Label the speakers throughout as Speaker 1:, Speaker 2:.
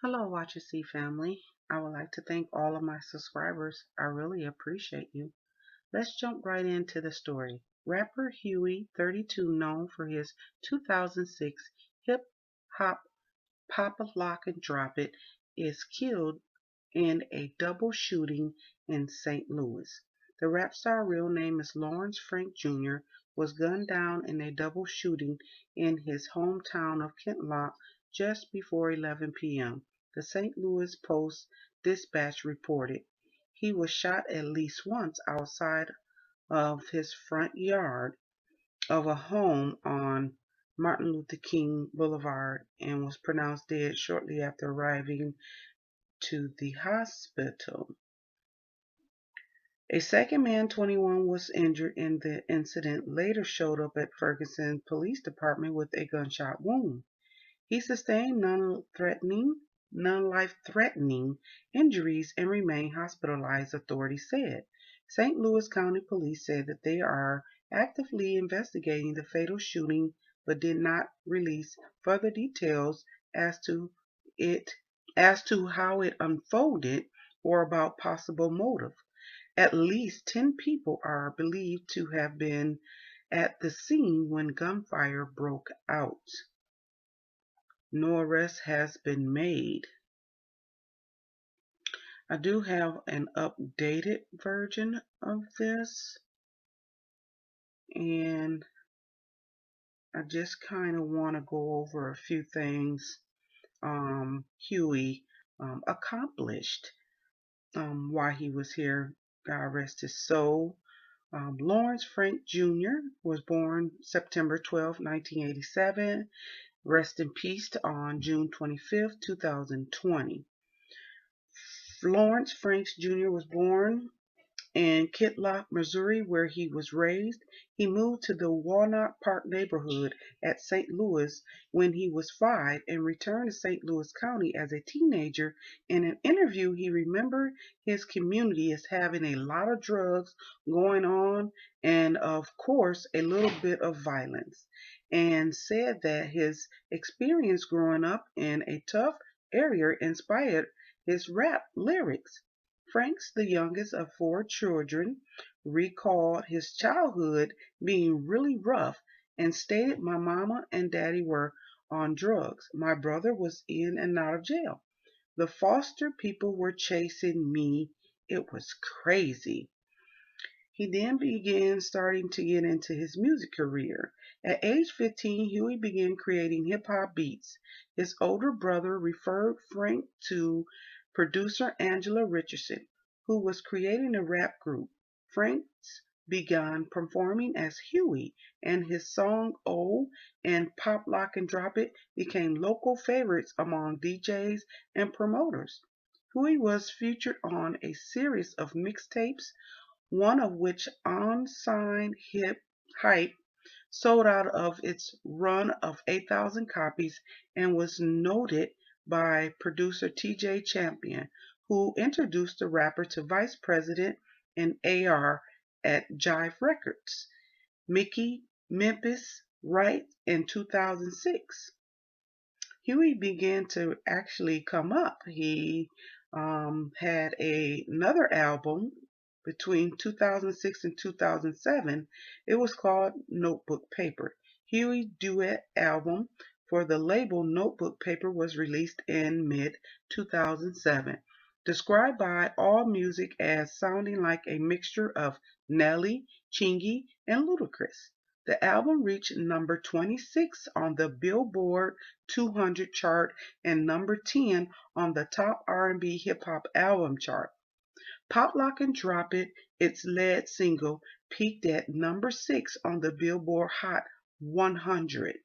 Speaker 1: Hello, WatchandCeee family. I would like to thank all of my subscribers. I really appreciate you. Let's jump right into the story. Rapper Huey, 32, known for his 2006 hip hop Pop a Lock and Drop It, is killed in a double shooting in St. Louis. The rap star real name is Lawrence Frank Jr. was gunned down in a double shooting in his hometown of Kentlock just before 11 p.m. The St. Louis Post-Dispatch reported. He was shot at least once outside of his front yard of a home on Martin Luther King Boulevard and was pronounced dead shortly after arriving to the hospital. A second man, 21, was injured in the incident, later showed up at Ferguson Police Department with a gunshot wound. He sustained non-life-threatening injuries and remained hospitalized, authorities said. St. Louis County Police said that they are actively investigating the fatal shooting but did not release further details as to it as to how it unfolded or about possible motive. At least 10 people are believed to have been at the scene when gunfire broke out. No arrest has been made. I do have an updated version of this, and I just kind of want to go over a few things Huey accomplished while he was here. God rest his soul. Lawrence Frank Jr. was born September 12, 1987. Rest in peace on June 25th, 2020. Lawrence Franks Jr. was born in Kitlock, Missouri, where he was raised. He moved to the Walnut Park neighborhood at St. Louis when he was 5 and returned to St. Louis County as a teenager. In an interview, he remembered his community as having a lot of drugs going on and, of course, a little bit of violence, and said that his experience growing up in a tough area inspired his rap lyrics. Franks, the youngest of 4 children, recalled his childhood being really rough and stated, "My mama and daddy were on drugs. My brother was in and out of jail. The foster people were chasing me. It was crazy." He then began starting to get into his music career. At age 15, Huey began creating hip hop beats. His older brother referred Frank to producer Angela Richardson, who was creating a rap group. Franks began performing as Huey, and his song "Oh" and "Pop Lock and Drop It" became local favorites among DJs and promoters. Huey was featured on a series of mixtapes, one of which, Unsigned Hype, sold out of its run of 8,000 copies and was noted by producer TJ Champion, who introduced the rapper to Vice President and AR at Jive Records, Mickey Memphis Wright, in 2006. Huey began to actually come up. He had another album between 2006 and 2007. It was called Notebook Paper. Huey's duet album for the label Notebook Paper was released in mid 2007. Described by AllMusic as sounding like a mixture of Nelly, Chingy, and Ludacris. The album reached number 26 on the Billboard 200 chart and number 10 on the top R&B hip hop album chart. Pop Lock and Drop It, its lead single, peaked at number 6 on the Billboard Hot 100,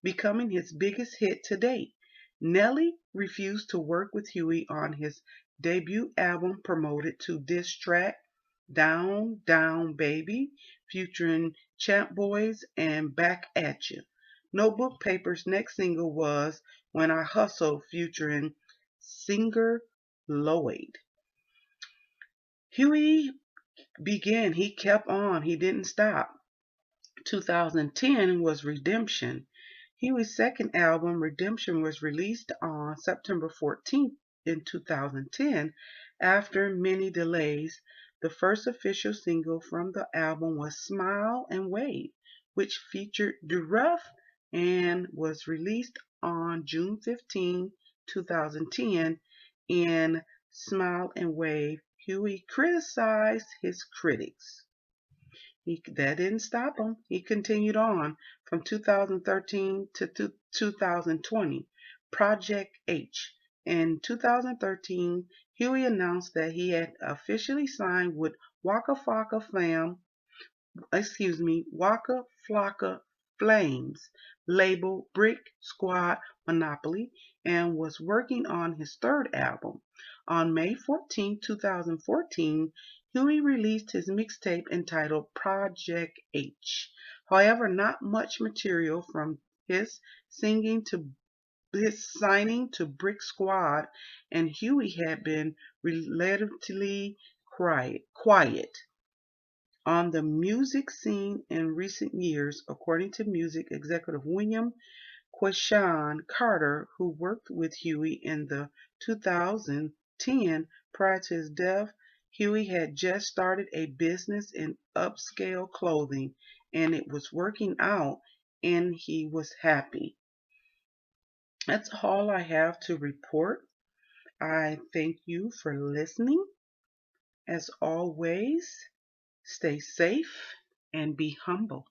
Speaker 1: becoming his biggest hit to date. Nelly refused to work with Huey on his debut album, promoted to diss track "Down, Down Baby," featuring Champ Boys and "Back at You." Notebook Paper's next single was "When I Hustle," featuring singer Lloyd. Huey he kept on, he didn't stop. 2010 was Redemption. Huey's second album, Redemption, was released on September 14th in 2010 after many delays. The first official single from the album was Smile and Wave, which featured Duruff and was released on June 15, 2010. In Smile and Wave, Huey criticized his critics. That didn't stop him. He continued on from 2013 to 2020. Project H. In 2013, Huey announced that he had officially signed with Waka Flocka Flames label Brick Squad Monopoly and was working on his third album. On May 14, 2014, Huey released his mixtape entitled Project H. However, not much material from his singing to his signing to Brick Squad, and Huey had been relatively quiet on the music scene in recent years, according to music executive William Quashan Carter, who worked with Huey in the 2010 prior to his death. Huey had just started a business in upscale clothing, and it was working out, and he was happy. That's all I have to report. I thank you for listening. As always, stay safe and be humble.